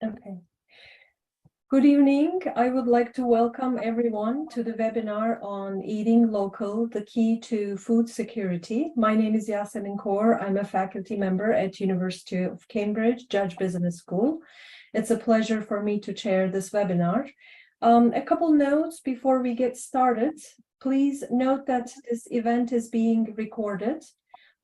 Okay. Good evening. I would like to welcome everyone to the webinar on Eating Local, the Key to Food Security. My name is Yasemin. I'm a faculty member at University of Cambridge, Judge Business School. It's a pleasure for me to chair this webinar. A couple notes before we get started. Please note that this event is being recorded.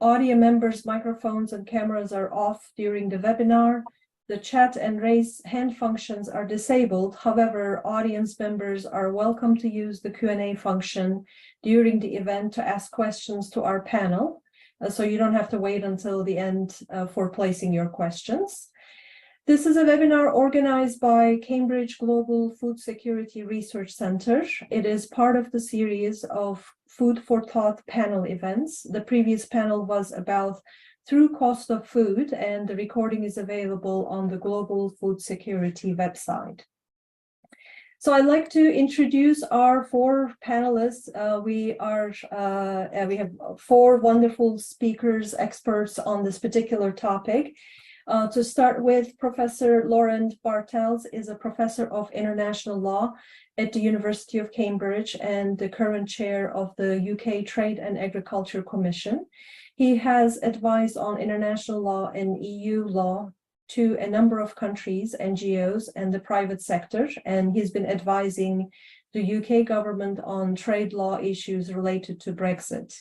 Audio members' microphones and cameras are off during the webinar. The chat and raise hand functions are disabled. However, audience members are welcome to use the Q&A function during the event to ask questions to our panel. So you don't have to wait until the end for placing your questions. This is a webinar organized by Cambridge Global Food Security Research Center. It is part of the series of Food for Thought panel events. The previous panel was about True Cost of Food, and the recording is available on the Global Food Security website. So I'd like to introduce our four panelists. We have four wonderful speakers, experts on this particular topic. To start with, Professor Lorand Bartels is a professor of international law at the University of Cambridge and the current chair of the UK Trade and Agriculture Commission. He has advised on international law and EU law to a number of countries, NGOs, and the private sector, and he's been advising the UK government on trade law issues related to Brexit.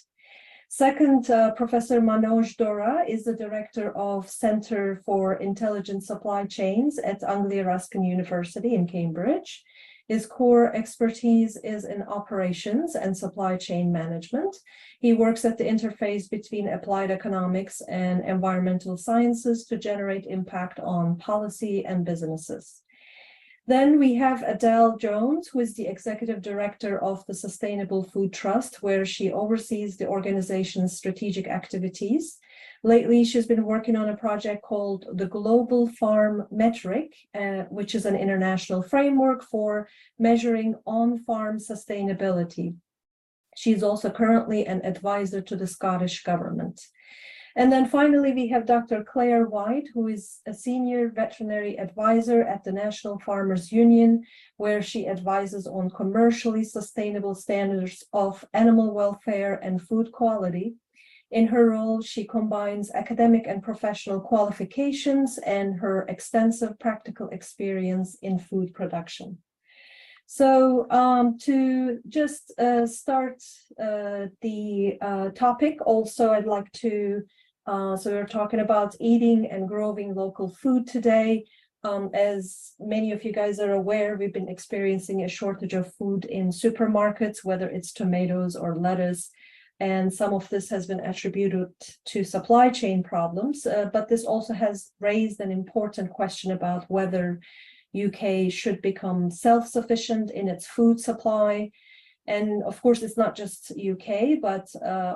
Second, Professor Manoj Dora is the director of Center for Intelligent Supply Chains at Anglia Ruskin University in Cambridge. His core expertise is in operations and supply chain management. He works at the interface between applied economics and environmental sciences to generate impact on policy and businesses. Then we have Adele Jones, who is the executive director of the Sustainable Food Trust, where she oversees the organization's strategic activities. Lately, she's been working on a project called the Global Farm Metric, which is an international framework for measuring on-farm sustainability. She's also currently an advisor to the Scottish government. And then finally, we have Dr. Claire White, who is a senior veterinary advisor at the National Farmers Union, where she advises on commercially sustainable standards of animal welfare and food quality. In her role, she combines academic and professional qualifications and her extensive practical experience in food production. So to just start the topic, also I'd like to, so we're talking about eating and growing local food today. As many of you guys are aware, we've been experiencing a shortage of food in supermarkets, whether it's tomatoes or lettuce. And some of this has been attributed to supply chain problems, but this also has raised an important question about whether UK should become self-sufficient in its food supply. And of course, it's not just UK, but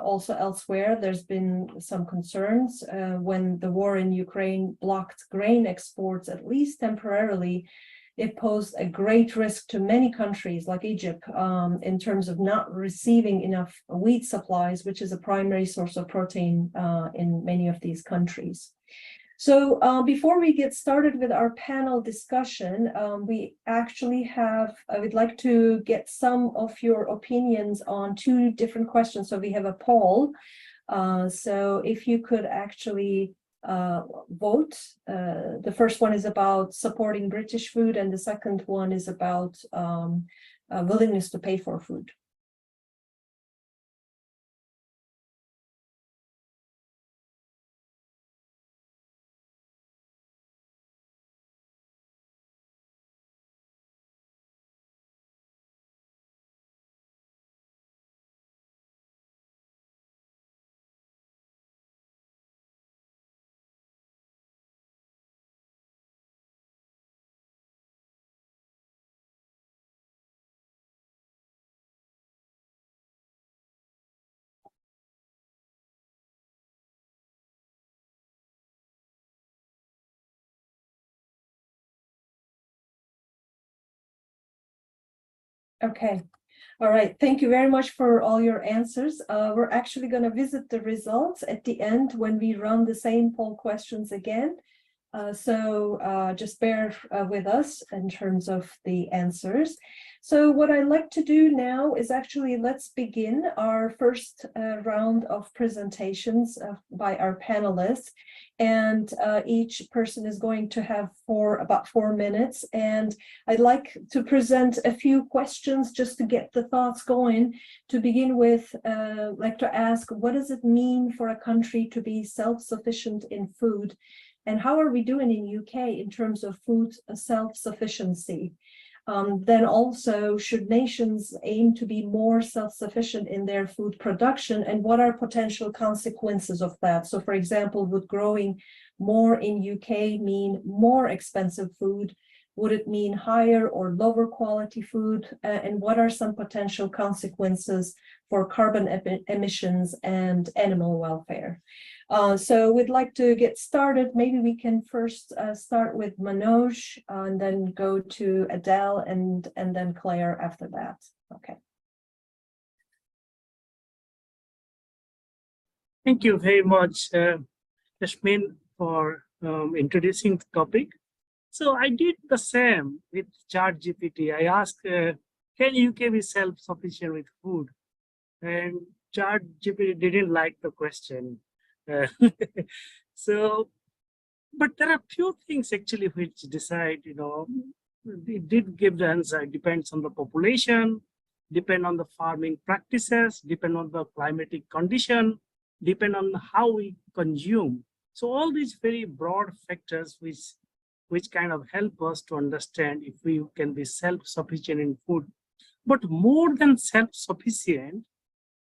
also elsewhere. There's been some concerns when the war in Ukraine blocked grain exports, at least temporarily. It posed a great risk to many countries like Egypt in terms of not receiving enough wheat supplies, which is a primary source of protein in many of these countries. So before we get started with our panel discussion, we actually have, I would like to get some of your opinions on two different questions. So we have a poll. So if you could actually vote. The first one is about supporting British food, and the second one is about willingness to pay for food. Okay. All right. Thank you very much for all your answers. We're actually going to visit the results at the end when we run the same poll questions again. So just bear with us in terms of the answers. So what I'd like to do now is actually let's begin our first round of presentations by our panelists. And each person is going to have about 4 minutes. And I'd like to present a few questions just to get the thoughts going. To begin with, I'd like to ask, what does it mean for a country to be self-sufficient in food? And how are we doing in UK in terms of food self-sufficiency? Then also, should nations aim to be more self-sufficient in their food production, and what are potential consequences of that? So, for example, would growing more in UK mean more expensive food? Would it mean higher or lower quality food? And what are some potential consequences for carbon emissions and animal welfare? So we'd like to get started. Maybe we can first start with Manoj and then go to Adele and then Claire after that. Okay. Thank you very much, Yasemin, for introducing the topic. So I did the same with ChatGPT. I asked, can UK be self-sufficient with food? And ChatGPT didn't like the question. But there are few things actually which decide, it did give the answer. It depends on the population, depend on the farming practices, depend on the climatic condition, depend on how we consume. So all these very broad factors which kind of help us to understand if we can be self-sufficient in food. But more than self-sufficient,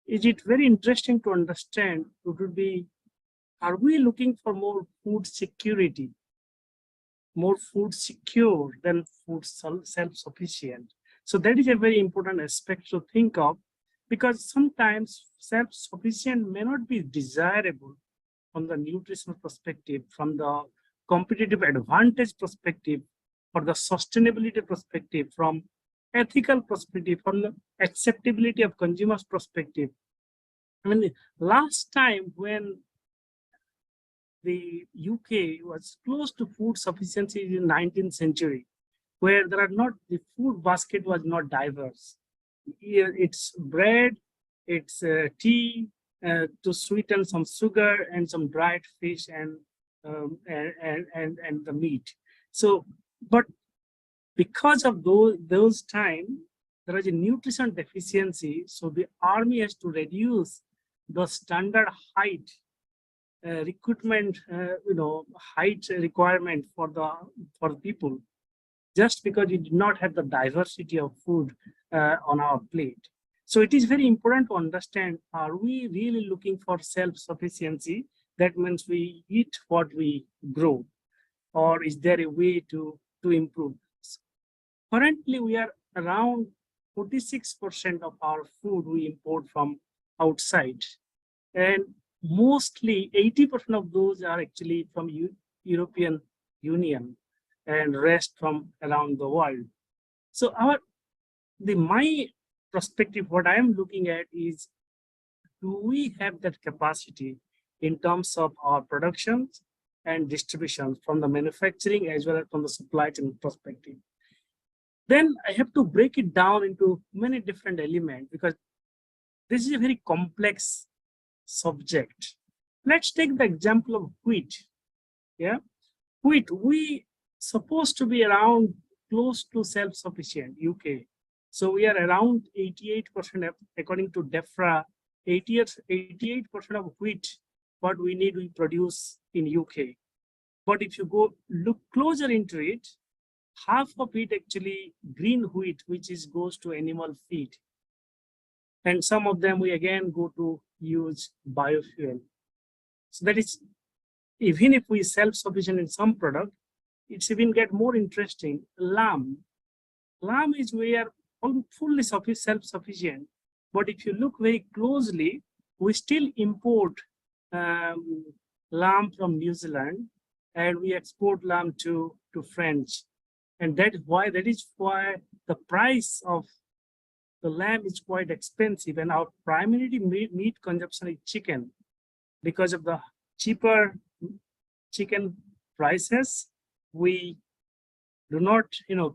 is it very interesting to understand, are we looking for more food security, more food secure than food self-sufficient? So that is a very important aspect to think of, because sometimes self-sufficient may not be desirable from the nutritional perspective, from the competitive advantage perspective, or the sustainability perspective, from ethical perspective, from the acceptability of consumers' perspective. I mean, last time when the UK was close to food sufficiency in the 19th century, where the food basket was not diverse. It's bread, it's tea, to sweeten some sugar and some dried fish and the meat. So, but because of those time, there was a nutrition deficiency. So the army has to reduce the standard height recruitment, height requirement for people, just because we did not have the diversity of food on our plate. So it is very important to understand, are we really looking for self-sufficiency? That means we eat what we grow, or is there a way to improve? Currently, we are around 46% of our food we import from outside, and mostly 80% of those are actually from European Union and rest from around the world. So my perspective, what I am looking at is, do we have that capacity in terms of our productions and distribution from the manufacturing as well as from the supply chain perspective? Then I have to break it down into many different elements, because this is a very complex subject. Let's take the example of wheat. Yeah, wheat, we supposed to be around close to self-sufficient UK. So we are around 88%, according to DEFRA, 88% of wheat what we need we produce in UK. But if you look closer into it, half of it actually green wheat, which goes to animal feed. And some of them we again go to use biofuel. So that is, even if we self-sufficient in some product, it's even get more interesting. Lamb is where fully self-sufficient. But if you look very closely, we still import lamb from New Zealand, and we export lamb to France. And that is why the price of the lamb is quite expensive, and our primary meat consumption is chicken, because of the cheaper chicken prices, we do not,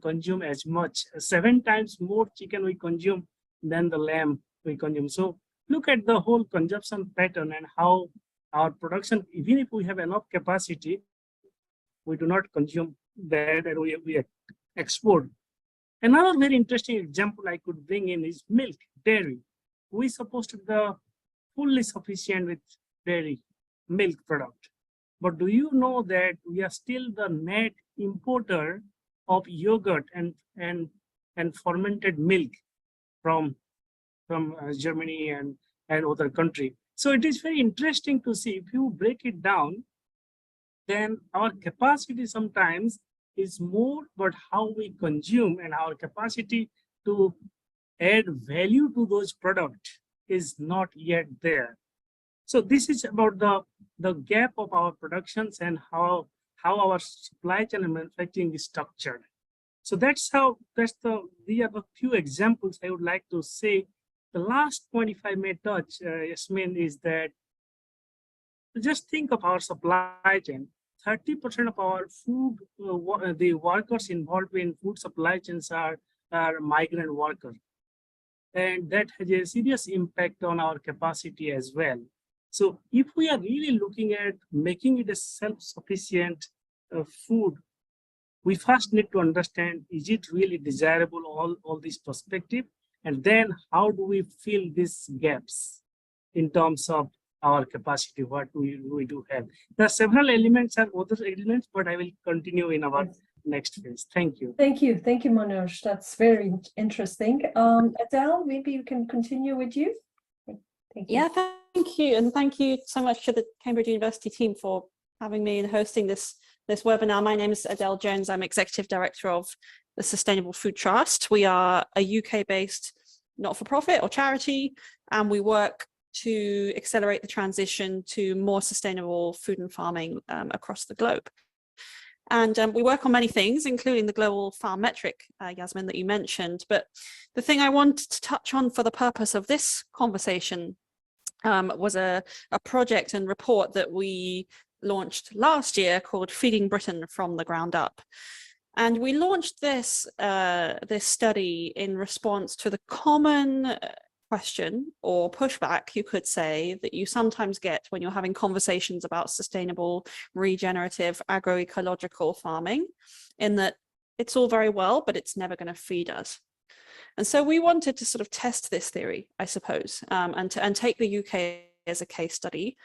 consume as much. 7 times more chicken we consume than the lamb we consume. So look at the whole consumption pattern and how our production, even if we have enough capacity, we do not consume that, and we export. Another very interesting example I could bring in is milk, dairy. We supposed to be fully sufficient with dairy milk product. But do you know that we are still the net importer of yogurt and fermented milk from Germany and other country? So it is very interesting to see, if you break it down, then our capacity sometimes is more, but how we consume and our capacity to add value to those products is not yet there. So this is about the gap of our productions and how our supply chain and manufacturing is structured. So these are the few examples I would like to say. The last point, if I may touch, Yasemin, is that just think of our supply chain. 30% of our food, the workers involved in food supply chains are migrant workers. And that has a serious impact on our capacity as well. So if we are really looking at making it a self-sufficient food, we first need to understand, is it really desirable, all these perspective? And then how do we fill these gaps in terms of our capacity, what we do have? There are several elements and other elements, but I will continue in our next phase. Thank you. Thank you, Manoj. That's very interesting. Adele, maybe you can continue with you. Thank you. Yeah, thank you, and thank you so much to the Cambridge University team for having me and hosting this webinar. My name is Adele Jones. I'm Executive Director of the Sustainable Food Trust. We are a UK-based not-for-profit or charity, and we work to accelerate the transition to more sustainable food and farming across the globe. And we work on many things, including the global farm metric, Yasemin, that you mentioned. But the thing I wanted to touch on for the purpose of this conversation was a project and report that we launched last year called Feeding Britain from the Ground Up. And we launched this study in response to the common question or pushback, you could say, that you sometimes get when you're having conversations about sustainable, regenerative, agroecological farming, in that it's all very well, but it's never going to feed us. And so we wanted to sort of test this theory, I suppose, and take the UK as a case study,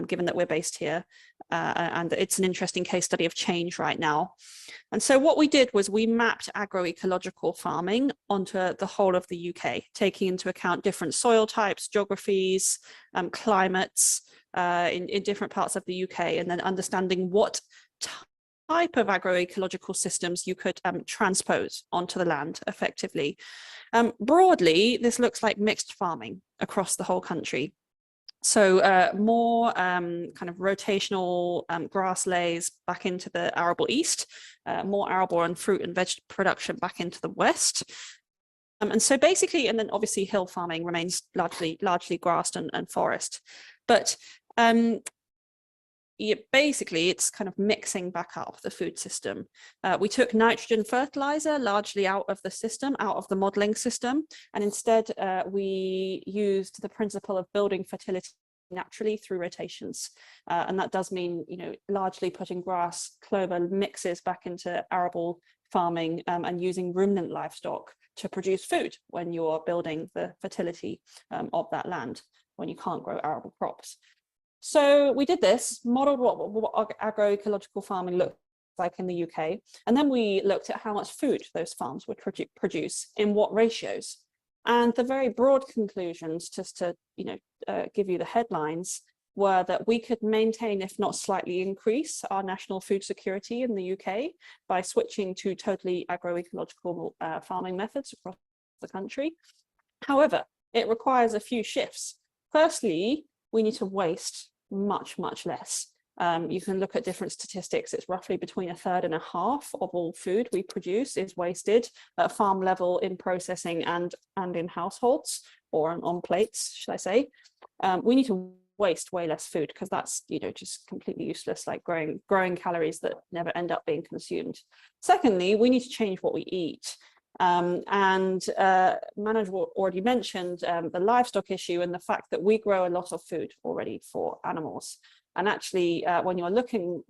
given that we're based here, and it's an interesting case study of change right now. And so what we did was we mapped agroecological farming onto the whole of the UK, taking into account different soil types, geographies, climates in different parts of the UK, and then understanding what type of agroecological systems you could transpose onto the land effectively. Broadly, this looks like mixed farming across the whole country. So more kind of rotational grass lays back into the arable east, more arable and fruit and veg production back into the west. And so basically, and then obviously hill farming remains largely grassed and forest. But basically, it's kind of mixing back up the food system. We took nitrogen fertilizer largely out of the system, out of the modeling system, and instead we used the principle of building fertility naturally through rotations. And that does mean, largely putting grass, clover mixes back into arable farming and using ruminant livestock to produce food when you're building the fertility of that land, when you can't grow arable crops. So we did this, modeled what agroecological farming looked like in the UK, and then we looked at how much food those farms would produce in what ratios. And the very broad conclusions, just to give you the headlines, were that we could maintain, if not slightly increase, our national food security in the UK by switching to totally agroecological farming methods across the country. However, it requires a few shifts. Firstly, we need to waste much less. You can look at different statistics. It's roughly between 1/3 and 1/2 of all food we produce is wasted at farm level, in processing and in households, or on plates, should I say. We need to waste way less food, because that's, you know, just completely useless, like growing calories that never end up being consumed. Secondly, we need to change what we eat. Manoj already mentioned the livestock issue and the fact that we grow a lot of food already for animals. And actually, when you're looking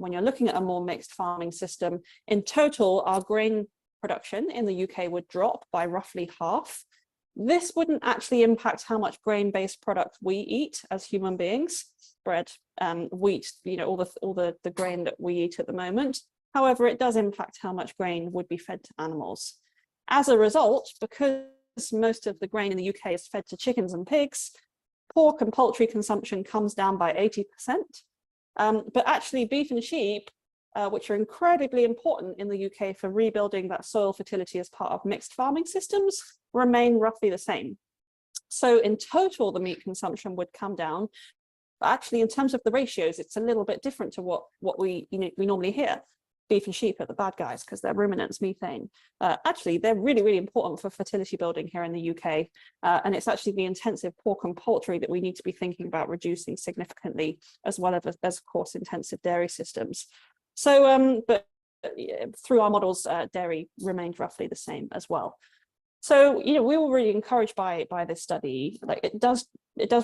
at a more mixed farming system, in total, our grain production in the UK would drop by roughly half. This wouldn't actually impact how much grain-based product we eat as human beings, bread, wheat, you know, all the grain that we eat at the moment. However, it does impact how much grain would be fed to animals. As a result, because most of the grain in the UK is fed to chickens and pigs, pork and poultry consumption comes down by 80%. But actually beef and sheep, which are incredibly important in the UK for rebuilding that soil fertility as part of mixed farming systems, remain roughly the same. So in total, the meat consumption would come down. But actually, in terms of the ratios, it's a little bit different to what we normally hear. Beef and sheep are the bad guys because they're ruminants, methane. Actually, they're really, really important for fertility building here in the UK. And it's actually the intensive pork and poultry that we need to be thinking about reducing significantly, as well as of course, intensive dairy systems. So, but through our models, dairy remained roughly the same as well. So, you know, we were really encouraged by this study. Like it does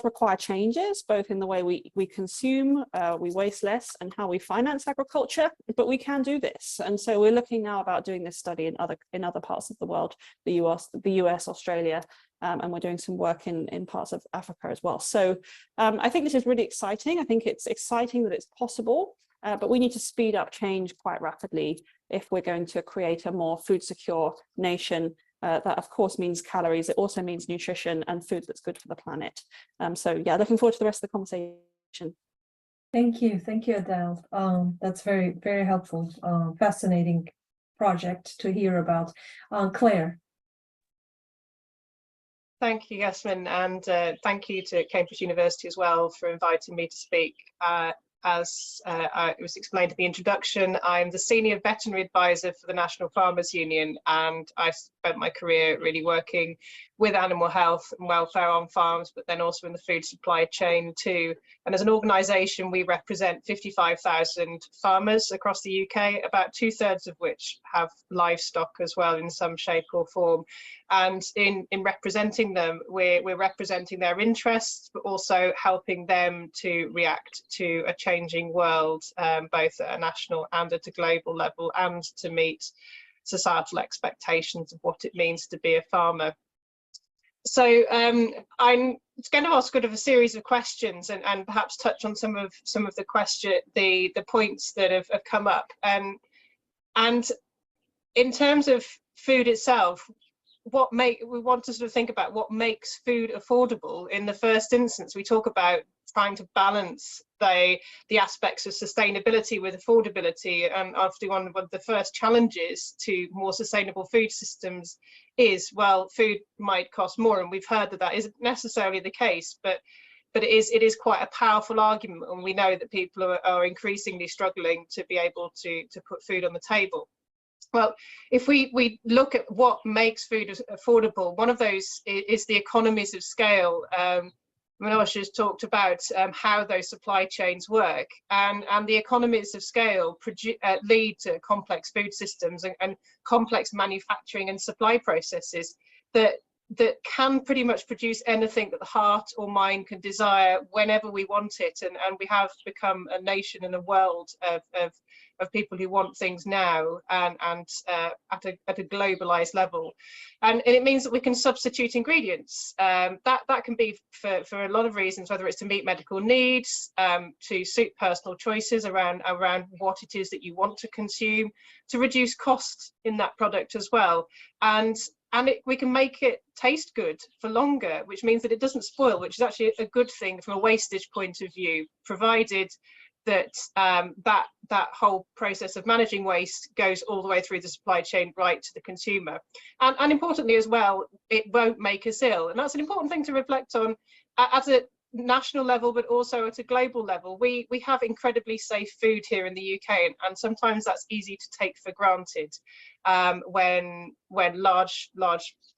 require changes, both in the way we consume, we waste less, and how we finance agriculture, but we can do this. And so we're looking now about doing this study in other parts of the world, the US, Australia, and we're doing some work in parts of Africa as well. So I think this is really exciting. I think it's exciting that it's possible, but we need to speed up change quite rapidly if we're going to create a more food secure nation. That of course means calories. It also means nutrition and food that's good for the planet. So yeah, looking forward to the rest of the conversation. Thank you, Adele. That's very, very helpful. Fascinating project to hear about. Claire. Thank you, Yasemin, and thank you to Cambridge University as well for inviting me to speak. As it was explained in the introduction, I'm the Senior Veterinary Advisor for the National Farmers Union, and I spent my career really working with animal health and welfare on farms, but then also in the food supply chain too. And as an organisation, we represent 55,000 farmers across the UK, about 2/3 of which have livestock as well in some shape or form. And in representing them, we're representing their interests, but also helping them to react to a changing world, both at a national and at a global level, and to meet societal expectations of what it means to be a farmer. So I'm going to ask sort of a series of questions and perhaps touch on some of the points that have come up. And in terms of food itself, we want to sort of think about what makes food affordable in the first instance. We talk about trying to balance the aspects of sustainability with affordability, and often one of the first challenges to more sustainable food systems is, well, food might cost more, and we've heard that isn't necessarily the case, but it is quite a powerful argument, and we know that people are increasingly struggling to be able to put food on the table. Well, if we look at what makes food affordable, one of those is the economies of scale. Manoj has talked about how those supply chains work, and the economies of scale lead to complex food systems and complex manufacturing and supply processes that can pretty much produce anything that the heart or mind can desire whenever we want it, and we have become a nation and a world of people who want things now and at a globalized level, and it means that we can substitute ingredients. That can be for a lot of reasons, whether it's to meet medical needs, to suit personal choices around what it is that you want to consume, to reduce costs in that product as well, and we can make it taste good for longer, which means that it doesn't spoil, which is actually a good thing from a wastage point of view, provided that that whole process of managing waste goes all the way through the supply chain right to the consumer. And importantly as well, it won't make us ill. And that's an important thing to reflect on at a national level, but also at a global level. We have incredibly safe food here in the UK, and sometimes that's easy to take for granted when large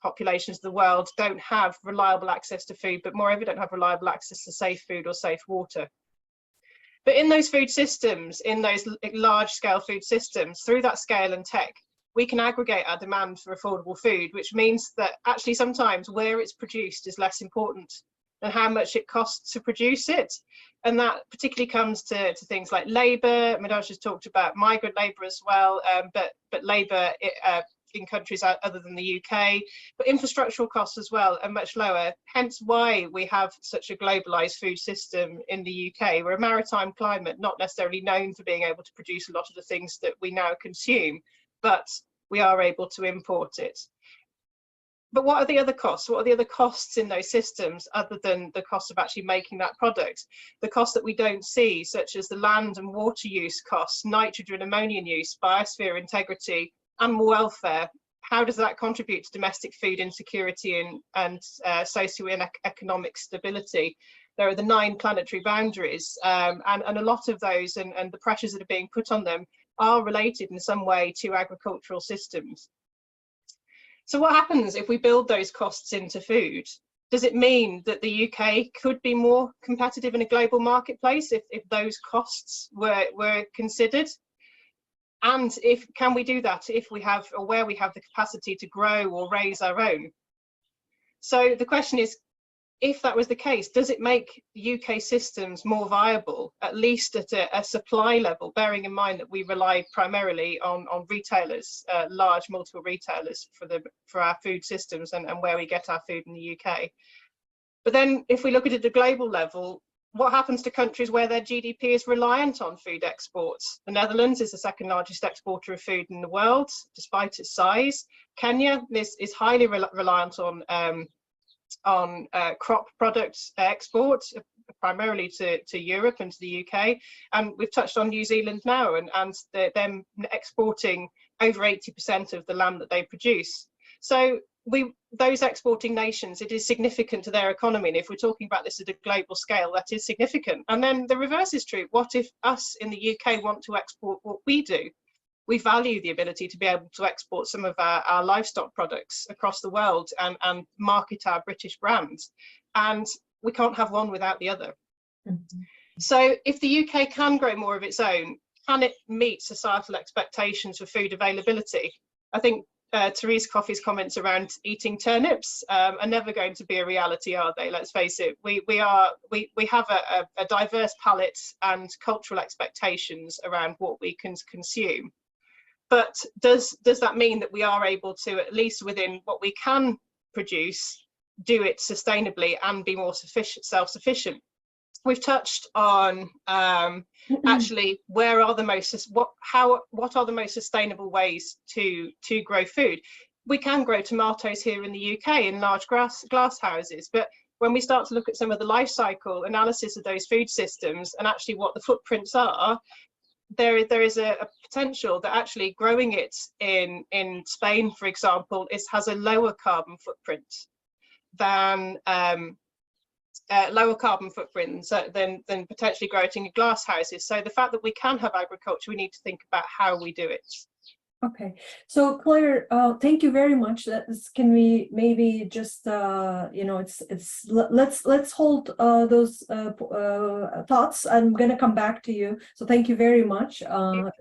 populations of the world don't have reliable access to food, but moreover don't have reliable access to safe food or safe water. But in those food systems, in those large scale food systems, through that scale and tech, we can aggregate our demand for affordable food, which means that actually sometimes where it's produced is less important than how much it costs to produce it. And that particularly comes to things like labour. Manoj has talked about migrant labour as well, but labour in countries other than the UK, but infrastructural costs as well are much lower, hence why we have such a globalised food system in the UK. We're a maritime climate, not necessarily known for being able to produce a lot of the things that we now consume, but we are able to import it. But what are the other costs? What are the other costs in those systems other than the cost of actually making that product? The costs that we don't see, such as the land and water use costs, nitrogen, ammonia use, biosphere integrity, animal welfare. How does that contribute to domestic food insecurity and socio-economic stability? There are the 9 planetary boundaries, and a lot of those and the pressures that are being put on them are related in some way to agricultural systems. So what happens if we build those costs into food? Does it mean that the UK could be more competitive in a global marketplace if those costs were considered? And can we do that if we have, or where we have the capacity to grow or raise our own? So the question is, if that was the case, does it make UK systems more viable, at least at a supply level, bearing in mind that we rely primarily on retailers, large multiple retailers for our food systems and where we get our food in the UK? But then if we look at it at a global level, what happens to countries where their GDP is reliant on food exports? The Netherlands is the 2nd largest exporter of food in the world, despite its size. Kenya is highly reliant on crop products exports, primarily to Europe and to the UK. And we've touched on New Zealand now, and them exporting over 80% of the lamb that they produce. So those exporting nations, it is significant to their economy. And if we're talking about this at a global scale, that is significant. And then the reverse is true. What if us in the UK want to export what we do? We value the ability to be able to export some of our livestock products across the world and market our British brands. And we can't have one without the other. Mm-hmm. So if the UK can grow more of its own, can it meet societal expectations for food availability? I think Therese Coffey's comments around eating turnips are never going to be a reality, are they? Let's face it, we have a diverse palette and cultural expectations around what we can consume. But does that mean that we are able to, at least within what we can produce, do it sustainably and be more self-sufficient? We've touched on actually what are the most sustainable ways to grow food. We can grow tomatoes here in the UK in large glass houses, but when we start to look at some of the life cycle analysis of those food systems and actually what the footprints are, there is a potential that actually growing it in Spain, for example, has a lower carbon footprint than than potentially growing in glass houses. So the fact that we can have agriculture, we need to think about how we do it. Okay, so Claire, thank you very much. Can we maybe just let's hold those thoughts. I'm going to come back to you. So thank you very much.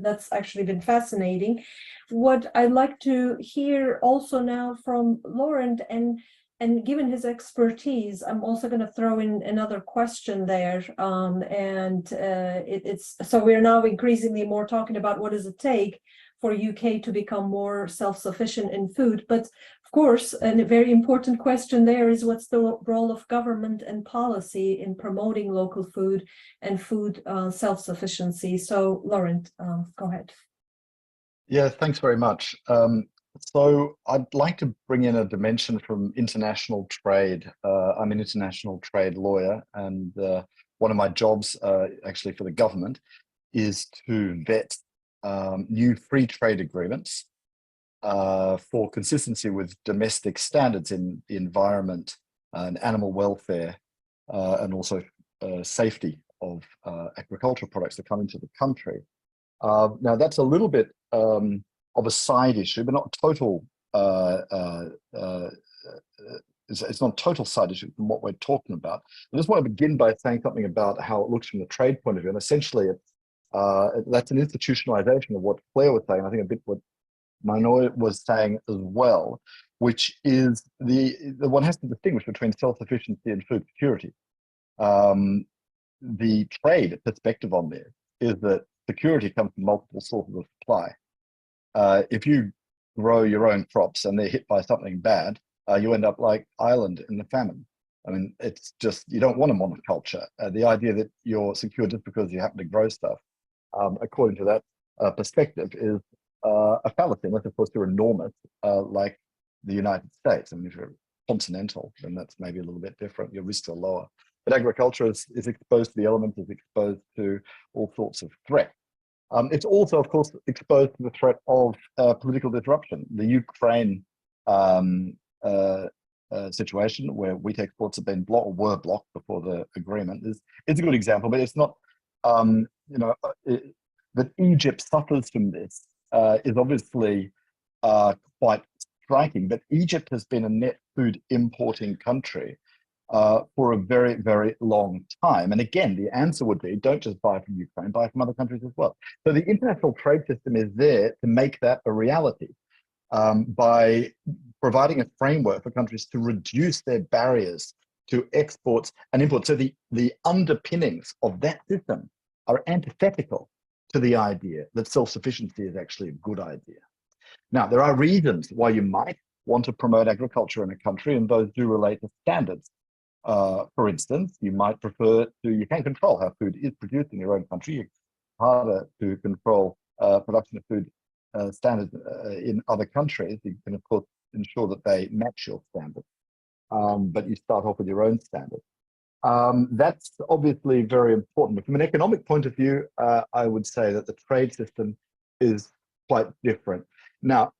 That's actually been fascinating. What I'd like to hear also now from Lorand, and given his expertise, I'm also going to throw in another question there. It's so we're now increasingly more talking about what does it take for UK to become more self-sufficient in food. But of course, a very important question there is what's the role of government and policy in promoting local food and food self-sufficiency? So Lorand, go ahead. Yeah, thanks very much. So I'd like to bring in a dimension from international trade. I'm an international trade lawyer, and one of my jobs actually for the government is to vet new free trade agreements for consistency with domestic standards in the environment and animal welfare and also safety of agricultural products that come into the country. Now that's a little bit of a side issue, but not total it's not a total side issue from what we're talking about. I just want to begin by saying something about how it looks from the trade point of view. And essentially, that's an institutionalization of what Claire was saying. I think a bit what Manoj was saying as well, which is the one has to distinguish between self-sufficiency and food security. The trade perspective on this is that security comes from multiple sources of supply. If you grow your own crops and they're hit by something bad, you end up like Ireland in the famine. I mean, it's just, you don't want a monoculture. The idea that you're secure just because you happen to grow stuff, according to that perspective, is a fallacy, unless of course you're enormous, like the United States. I mean, if you're continental, then that's maybe a little bit different. Your risks are lower. But agriculture is exposed to the elements, is exposed to all sorts of threats. It's also, of course, exposed to the threat of political disruption. The Ukraine situation, where wheat exports have been blocked or were blocked before the agreement, is a good example. But it's not, that Egypt suffers from this is obviously quite striking. But Egypt has been a net food importing country for a very, very long time. And again, the answer would be, don't just buy from Ukraine, buy from other countries as well. So the international trade system is there to make that a reality by providing a framework for countries to reduce their barriers to exports and imports. So the underpinnings of that system are antithetical to the idea that self-sufficiency is actually a good idea. Now, there are reasons why you might want to promote agriculture in a country, and those do relate to standards. For instance, you might prefer to, you can control how food is produced in your own country. It's harder to control production of food standards in other countries. You can, of course, ensure that they match your standards, but you start off with your own standards. That's obviously very important. But from an economic point of view, I would say that the trade system is quite different. Now,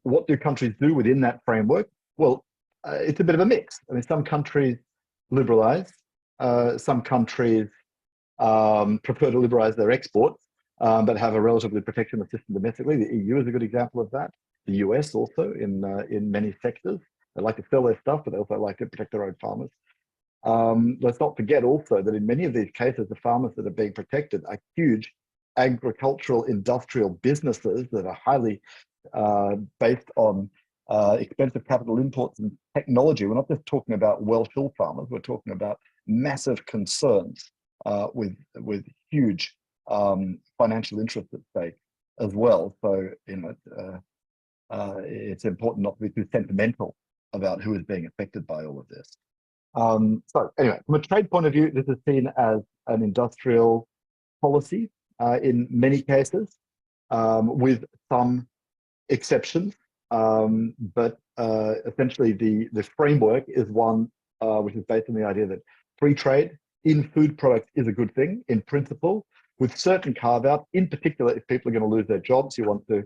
what do countries do within that framework? Well, it's a bit of a mix. I mean, some countries liberalize, some countries prefer to liberalize their exports, but have a relatively protectionist system domestically. The EU is a good example of that. The US also in many sectors. They like to sell their stuff, but they also like to protect their own farmers. Let's not forget also that in many of these cases, the farmers that are being protected are huge agricultural industrial businesses that are highly based on expensive capital imports and technology. We're not just talking about well-filled farmers, we're talking about massive concerns with huge financial interests at stake as well. So, it's important not to be too sentimental about who is being affected by all of this. So anyway, from a trade point of view, this is seen as an industrial policy in many cases, with some exceptions. But essentially the framework is one which is based on the idea that free trade in food products is a good thing in principle, with certain carve-out. In particular, if people are going to lose their jobs, you want to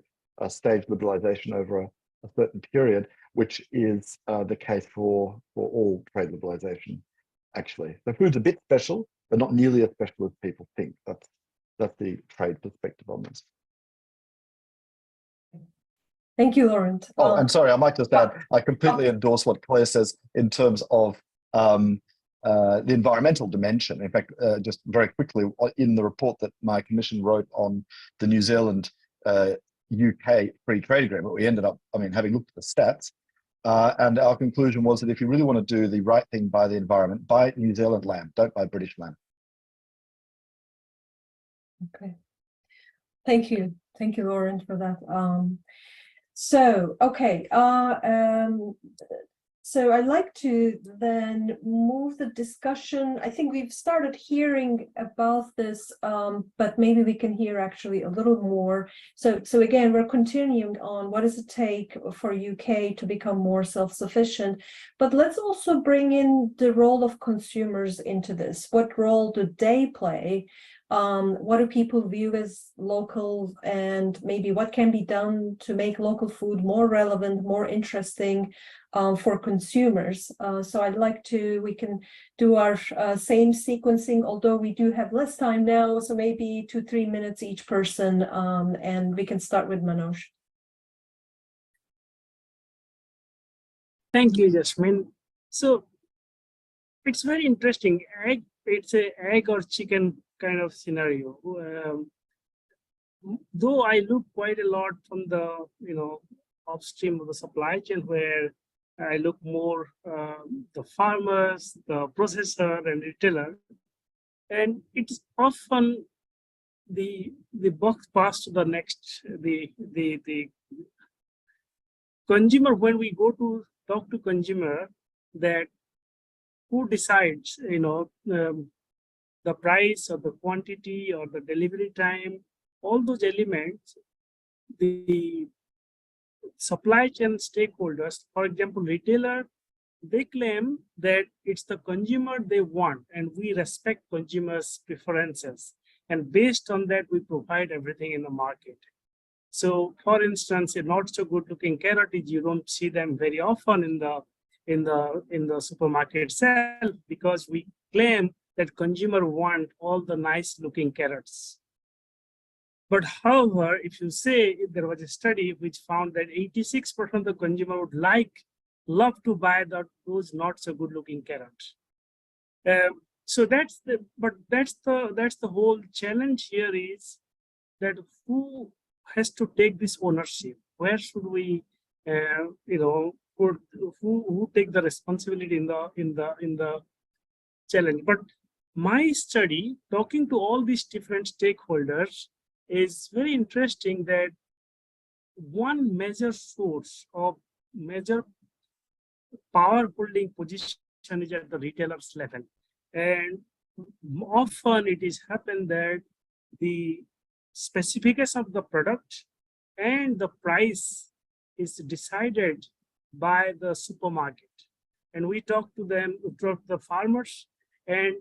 stage liberalization over a certain period, which is the case for all trade liberalization, actually. So food's a bit special, but not nearly as special as people think. That's the trade perspective on this. Thank you, Lorand. Oh, and sorry, I might just add, I completely endorse what Claire says in terms of the environmental dimension. In fact, just very quickly, in the report that my commission wrote on the New Zealand UK free trade agreement, we ended up, having looked at the stats, and our conclusion was that if you really want to do the right thing by the environment, buy New Zealand land, don't buy British land. Okay. Thank you, Lorand, for that. So, okay, so I'd like to then move the discussion. I think we've started hearing about this, but maybe we can hear actually a little more. So again, we're continuing on what does it take for UK to become more self-sufficient, but let's also bring in the role of consumers into this. What role do they play? What do people view as local, and maybe what can be done to make local food more relevant, more interesting for consumers? So I'd like to, we can do our same sequencing, although we do have less time now, so maybe 2-3 minutes each person, and we can start with Manoj. Thank you, Yasemin. So it's very interesting. It's a egg or chicken kind of scenario. Though I look quite a lot from the upstream of the supply chain, where I look more the farmers, the processor, and retailer, and it's often the box passed to the next the consumer. When we go to talk to consumer, that who decides the price or the quantity or the delivery time, all those elements, the supply chain stakeholders, for example, retailer, they claim that it's the consumer they want, and we respect consumers' preferences. And based on that, we provide everything in the market. So, for instance, a not so good looking carrot, you don't see them very often in the supermarket itself, because we claim that consumer want all the nice looking carrots. But however, if you say, there was a study which found that 86% of the consumer would love to buy those not so good looking carrots. So that's the whole challenge here, is that who has to take this ownership? Where should we, who take the responsibility in the challenge? But my study, talking to all these different stakeholders, is very interesting that one major source of major power holding position is at the retailer's level. And often it is happened that the specification of the product and the price is decided by the supermarket. And we talk to them, we talk to the farmers, and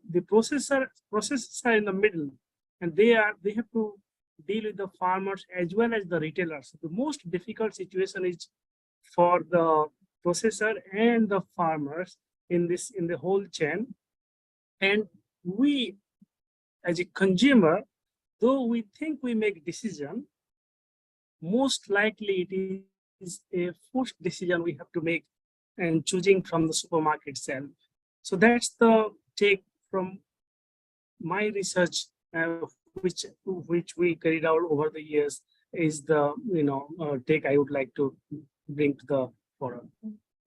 the processors are in the middle, and they have to deal with the farmers as well as the retailers. So the most difficult situation is for the processor and the farmers in the whole chain. And we, as a consumer, though we think we make decision, most likely it is a forced decision we have to make, and choosing from the supermarket itself. So that's the take from my research, which we carried out over the years, is the take I would like to bring to the forum.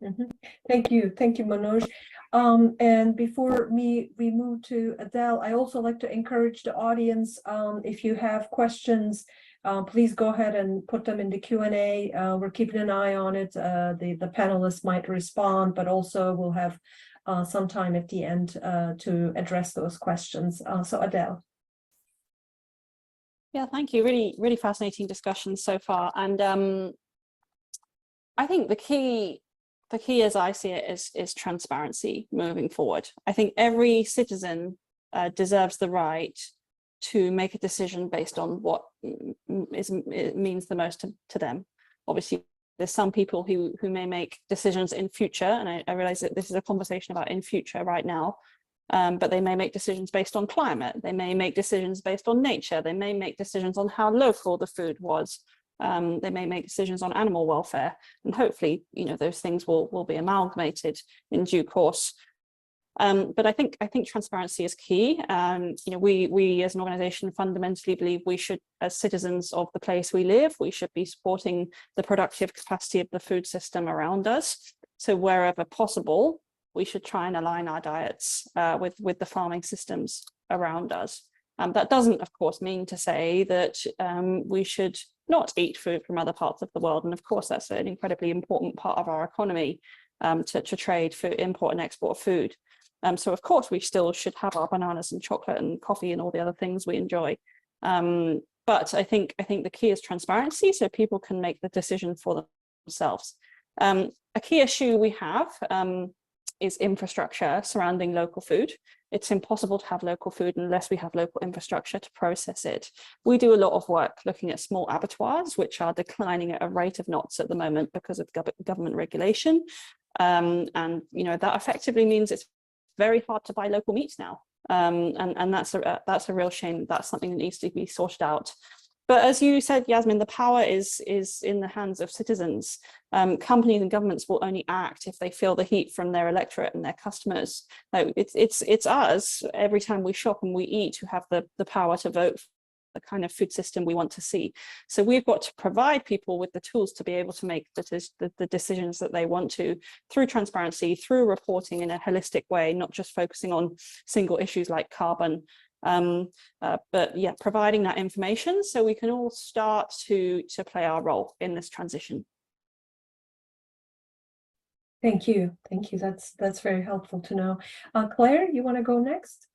Mm-hmm. Thank you, Manoj. And before we move to Adele, I also like to encourage the audience. If you have questions, please go ahead and put them in the Q&A. We're keeping an eye on it. The panelists might respond, but also we'll have some time at the end to address those questions. So Adele. Yeah, thank you. Really, really fascinating discussion so far. And I think the key as I see it is transparency moving forward. I think every citizen deserves the right to make a decision based on what means the most to them. Obviously, there's some people who may make decisions in future, and I realize that this is a conversation about in future right now, but they may make decisions based on climate, they may make decisions based on nature, they may make decisions on how local the food was, they may make decisions on animal welfare, and hopefully, those things will be amalgamated in due course. But I think transparency is key. We as an organization fundamentally believe we should, as citizens of the place we live, we should be supporting the productive capacity of the food system around us. So wherever possible, we should try and align our diets with the farming systems around us. That doesn't, of course, mean to say that we should not eat food from other parts of the world. And of course, that's an incredibly important part of our economy, to trade for import and export food. So of course, we still should have our bananas and chocolate and coffee and all the other things we enjoy. But I think the key is transparency, so people can make the decision for themselves. A key issue we have is infrastructure surrounding local food. It's impossible to have local food unless we have local infrastructure to process it. We do a lot of work looking at small abattoirs, which are declining at a rate of knots at the moment because of government regulation. And that effectively means it's very hard to buy local meat now. And that's a real shame. That's something that needs to be sorted out. But as you said, Yasemin, the power is in the hands of citizens. Companies and governments will only act if they feel the heat from their electorate and their customers. No, it's us every time we shop and we eat who have the power to vote for the kind of food system we want to see. So we've got to provide people with the tools to be able to make the decisions that they want to, through transparency, through reporting in a holistic way, not just focusing on single issues like carbon. But yeah, providing that information so we can all start to play our role in this transition. Thank you. That's very helpful to know. Claire, you want to go next?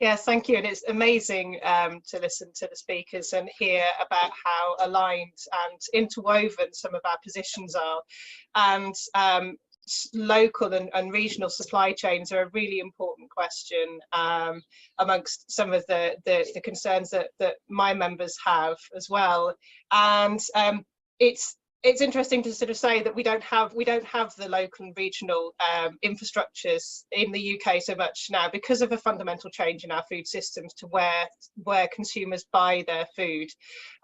Yes, thank you. And it's amazing to listen to the speakers and hear about how aligned and interwoven some of our positions are. And local and regional supply chains are a really important question amongst some of the concerns that my members have as well. And it's interesting to sort of say that we don't have the local and regional infrastructures in the UK so much now because of a fundamental change in our food systems to where consumers buy their food.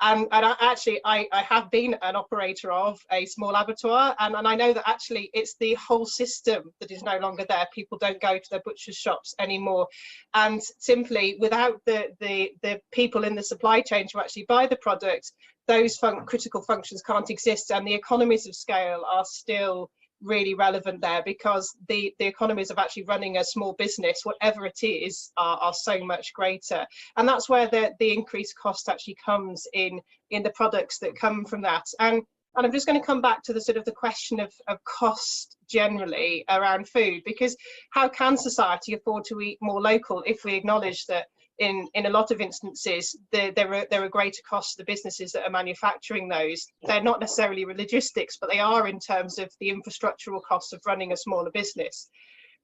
And I have been an operator of a small abattoir, and I know that actually it's the whole system that is no longer there. People don't go to their butcher's shops anymore, and simply without the people in the supply chain to actually buy the product, those critical functions can't exist, and the economies of scale are still really relevant there, because the economies of actually running a small business, whatever it is, are so much greater. And that's where the increased cost actually comes in the products that come from that. And I'm just going to come back to the sort of the question of cost generally around food, because how can society afford to eat more local if we acknowledge that in a lot of instances there are greater costs to the businesses that are manufacturing those? They're not necessarily logistics, but they are in terms of the infrastructural costs of running a smaller business.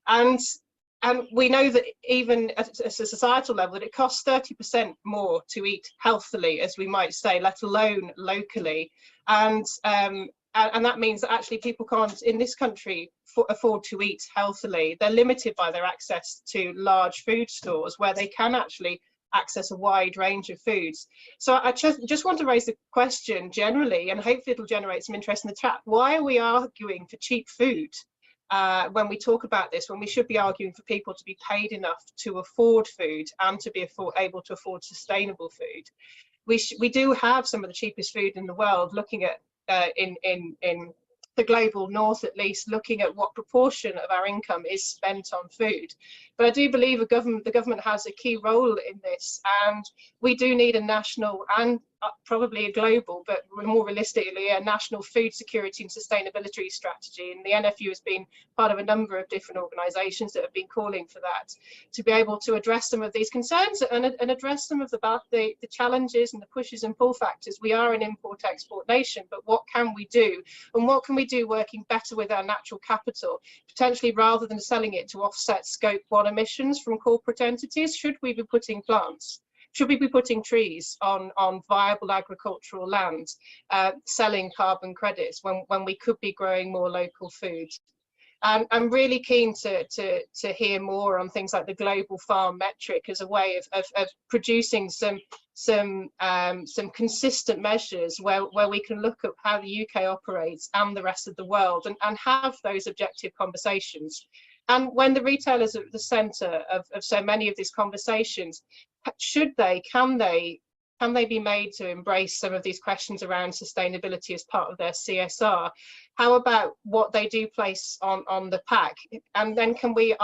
And we know that even at a societal level that it costs 30% more to eat healthily, as we might say, let alone locally. And that means that actually people can't in this country afford to eat healthily. They're limited by their access to large food stores where they can actually access a wide range of foods. So I just want to raise the question generally, and hopefully it'll generate some interest in the chat. Why are we arguing for cheap food when we talk about this, when we should be arguing for people to be paid enough to afford food and to be able to afford sustainable food? We do have some of the cheapest food in the world, looking at in the global north, at least, looking at what proportion of our income is spent on food. But I do believe the government has a key role in this, and we do need a national and probably a global, but more realistically, a national food security and sustainability strategy. And the NFU has been part of a number of different organisations that have been calling for that, to be able to address some of these concerns and address some of the challenges and the pushes and pull factors. We are an import-export nation, but what can we do? And what can we do working better with our natural capital, potentially rather than selling it to offset Scope 1 emissions from corporate entities? Should we be putting plants? Should we be putting trees on viable agricultural land, selling carbon credits when we could be growing more local food? I'm really keen to hear more on things like the global farm metric as a way of producing some consistent measures where we can look at how the UK operates and the rest of the world and have those objective conversations. And when the retailers are at the centre of so many of these conversations, can they be made to embrace some of these questions around sustainability as part of their CSR? How about what they do place on the pack? And then can we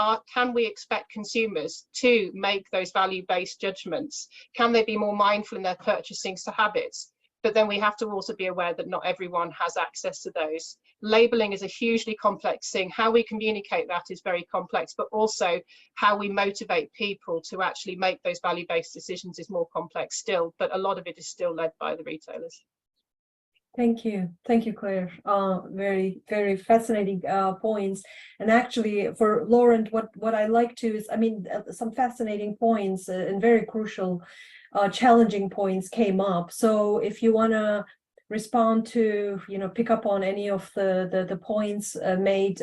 expect consumers to make those value-based judgments? Can they be more mindful in their purchasing habits? But then we have to also be aware that not everyone has access to those. Labelling is a hugely complex thing. How we communicate that is very complex, but also how we motivate people to actually make those value-based decisions is more complex still, but a lot of it is still led by the retailers. Thank you, Claire. Very, very fascinating points. And actually, for Lorand, what I like to is, some fascinating points and very crucial, challenging points came up. So if you want to respond to, pick up on any of the points made,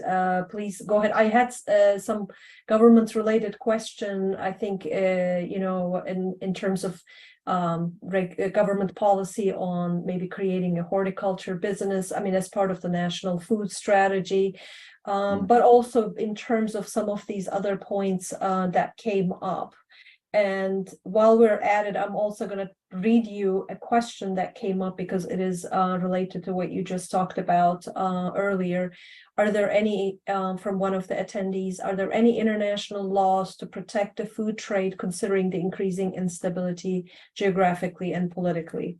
please go ahead. I had some government-related question, I think, in terms of government policy on maybe creating a horticulture business, as part of the national food strategy, but also in terms of some of these other points that came up. And while we're at it, I'm also going to read you a question that came up because it is related to what you just talked about earlier. Are there any, from one of the attendees, are there any international laws to protect the food trade considering the increasing instability geographically and politically?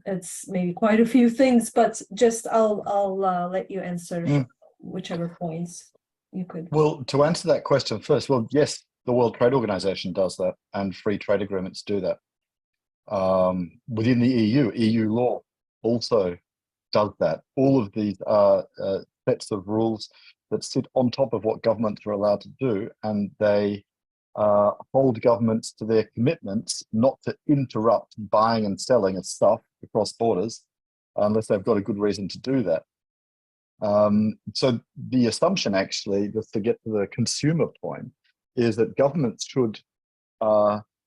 It's maybe quite a few things, but just I'll let you answer whichever points you could. Well, to answer that question first, well, yes, the World Trade Organization does that, and free trade agreements do that. Within the EU law also does that. All of these are sets of rules that sit on top of what governments are allowed to do, and they hold governments to their commitments not to interrupt buying and selling of stuff across borders unless they've got a good reason to do that. So the assumption, actually, just to get to the consumer point, is that governments should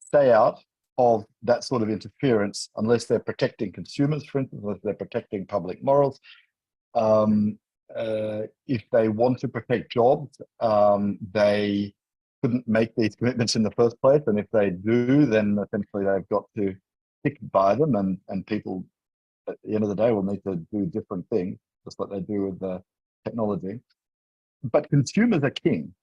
stay out of that sort of interference unless they're protecting consumers, for instance, unless they're protecting public morals. If they want to protect jobs, they couldn't make these commitments in the first place. And if they do, then essentially they've got to stick by them, and people at the end of the day will need to do different things, just like they do with the technology. But consumers are king.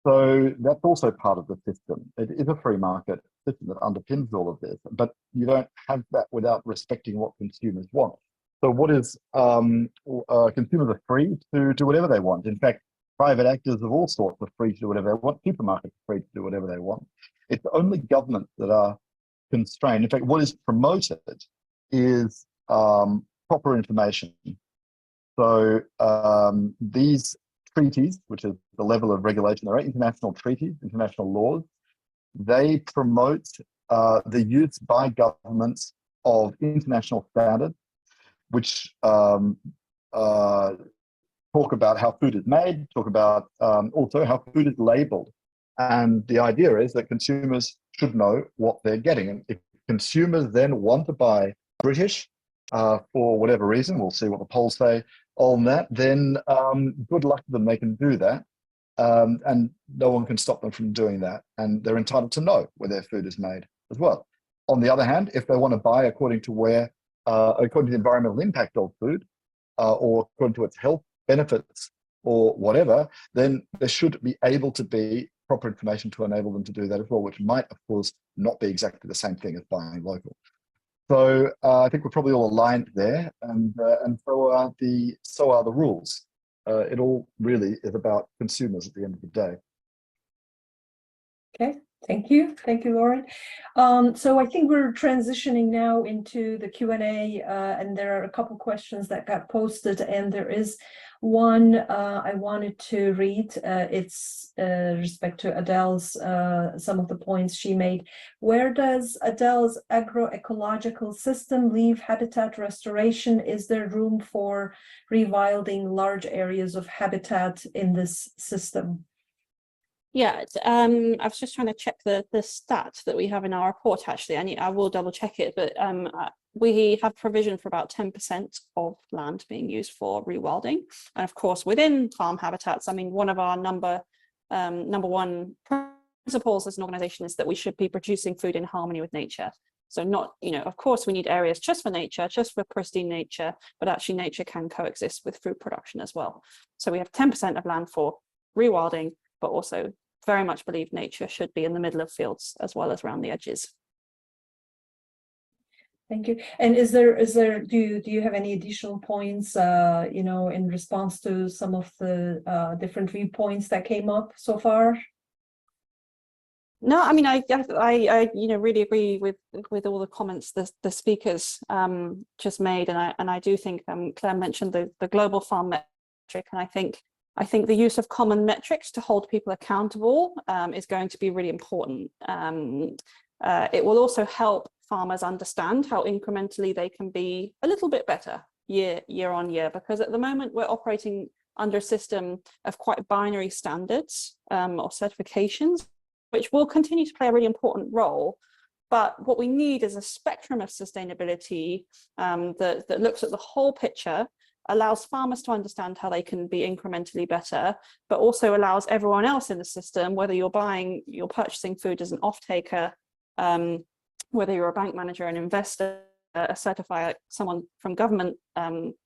So that's also part of the system. It is a free market system that underpins all of this, but you don't have that without respecting what consumers want. So what is, consumers are free to do whatever they want. In fact, private actors of all sorts are free to do whatever they want. Supermarkets are free to do whatever they want. It's only governments that are constrained. In fact, what is promoted is proper information. So these treaties, which is the level of regulation, there are international treaties, international laws. They promote the use by governments of international standards, which talk about how food is made, talk about also how food is labeled. And the idea is that consumers should know what they're getting. And if consumers then want to buy British for whatever reason, we'll see what the polls say on that, then good luck to them, they can do that. And no one can stop them from doing that. And they're entitled to know where their food is made as well. On the other hand, if they want to buy according to according to the environmental impact of food, or according to its health benefits or whatever, then there should be able to be proper information to enable them to do that as well, which might, of course, not be exactly the same thing as buying local. So I think we're probably all aligned there, and so are the rules. It all really is about consumers at the end of the day. Okay, thank you, Lorand. So I think we're transitioning now into the Q&A, and there are a couple questions that got posted, and there is one I wanted to read. It's respect to Adele's some of the points she made. Where does Adele's agroecological system leave habitat restoration? Is there room for rewilding large areas of habitat in this system? Yeah, I was just trying to check the stat that we have in our report, actually. I will double check it, but we have provision for about 10% of land being used for rewilding. And of course, within farm habitats, I mean, one of our number one principles as an organization is that we should be producing food in harmony with nature. So not, of course, we need areas just for nature, just for pristine nature, but actually nature can coexist with food production as well. So we have 10% of land for rewilding, but also very much believe nature should be in the middle of fields as well as around the edges. Thank you. And do you have any additional points, in response to some of the different viewpoints that came up so far? No, I mean, I really agree with all the comments the speakers just made, and I do think Claire mentioned the global farm metric, and I think the use of common metrics to hold people accountable is going to be really important. It will also help farmers understand how incrementally they can be a little bit better year on year, because at the moment we're operating under a system of quite binary standards or certifications, which will continue to play a really important role. But what we need is a spectrum of sustainability that looks at the whole picture, allows farmers to understand how they can be incrementally better, but also allows everyone else in the system, whether you're purchasing food as an off-taker, whether you're a bank manager, an investor, a certifier, someone from government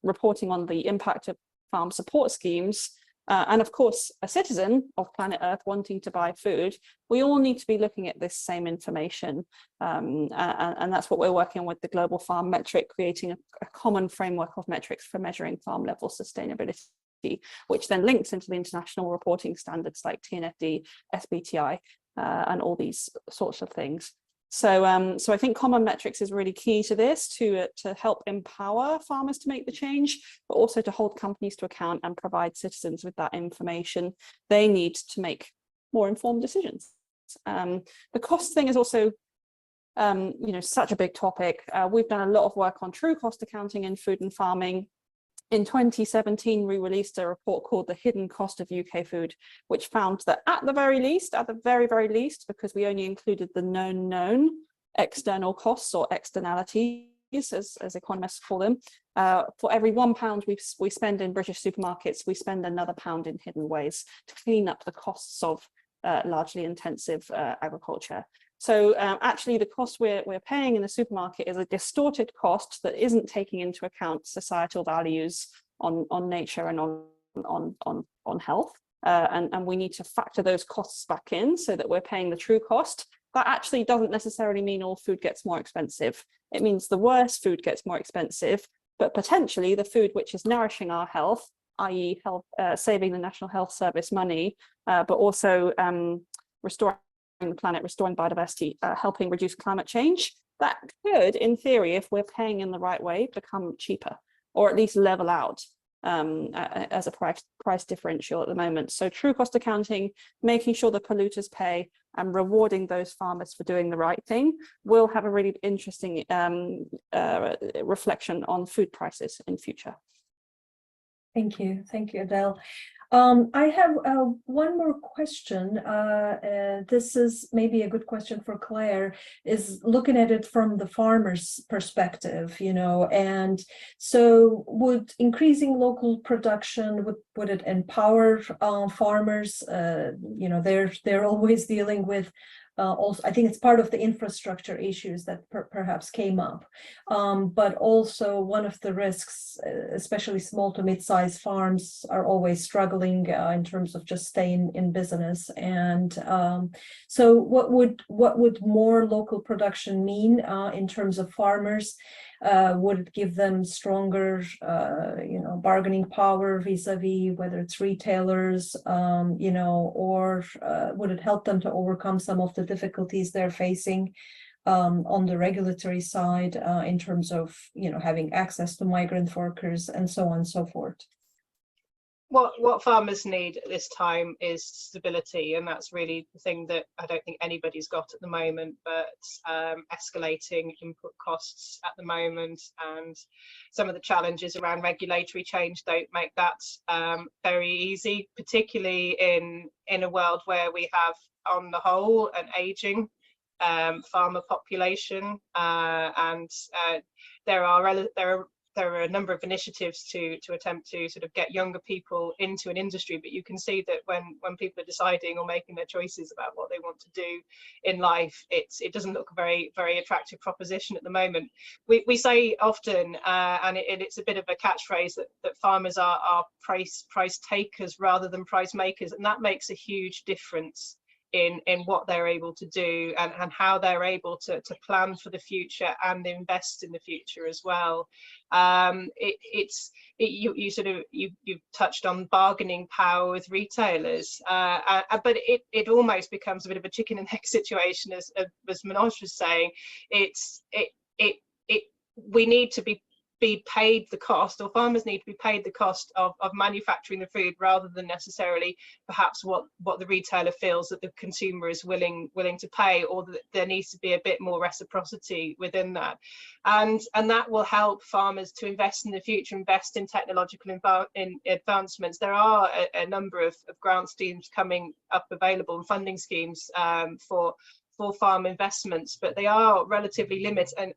reporting on the impact of farm support schemes, and of course a citizen of planet Earth wanting to buy food, we all need to be looking at this same information, and that's what we're working on with the global farm metric, creating a common framework of metrics for measuring farm level sustainability, which then links into the international reporting standards like TNFD, SBTI, and all these sorts of things. So I think common metrics is really key to this, to help empower farmers to make the change, but also to hold companies to account and provide citizens with that information they need to make more informed decisions. The cost thing is also such a big topic. We've done a lot of work on true cost accounting in food and farming. In 2017, we released a report called The Hidden Cost of UK Food, which found that at the very least, because we only included the known external costs or externalities, as economists call them, for every £1 we spend in British supermarkets, we spend another £1 in hidden ways to clean up the costs of largely intensive agriculture. So actually the cost we're paying in the supermarket is a distorted cost that isn't taking into account societal values on nature and on health. And we need to factor those costs back in so that we're paying the true cost. That actually doesn't necessarily mean all food gets more expensive. It means the worst food gets more expensive, but potentially the food which is nourishing our health, i.e. saving the National Health Service money, but also restoring the planet, restoring biodiversity, helping reduce climate change, that could, in theory, if we're paying in the right way, become cheaper, or at least level out as a price differential at the moment. So true cost accounting, making sure the polluters pay and rewarding those farmers for doing the right thing will have a really interesting reflection on food prices in future. Thank you, Adele. I have one more question. This is maybe a good question for Claire, is looking at it from the farmer's perspective, and so would increasing local production, would it empower farmers? They're always dealing with also, I think it's part of the infrastructure issues that perhaps came up, but also one of the risks, especially small to mid-sized farms, are always struggling in terms of just staying in business. And so what would more local production mean in terms of farmers? Would it give them stronger, bargaining power vis-a-vis whether it's retailers, or would it help them to overcome some of the difficulties they're facing on the regulatory side in terms of, having access to migrant workers and so on and so forth? What farmers need at this time is stability, and that's really the thing that I don't think anybody's got at the moment, but escalating input costs at the moment and some of the challenges around regulatory change don't make that very easy, particularly in a world where we have, on the whole, an aging farmer population, and there are a number of initiatives to attempt to sort of get younger people into an industry, but you can see that when people are deciding or making their choices about what they want to do in life, it doesn't look a very, very attractive proposition at the moment. We say often, and it's a bit of a catchphrase, that farmers are price takers rather than price makers, and that makes a huge difference in what they're able to do and how they're able to plan for the future and invest in the future as well. You've touched on bargaining power with retailers, but it almost becomes a bit of a chicken and egg situation, as Manoj was saying. We need to be be paid the cost, or farmers need to be paid the cost of manufacturing the food, rather than necessarily perhaps what the retailer feels that the consumer is willing to pay, or that there needs to be a bit more reciprocity within that. And that will help farmers to invest in the future, invest in technological advancements. There are a number of grant schemes coming up available, and funding schemes for farm investments, but they are relatively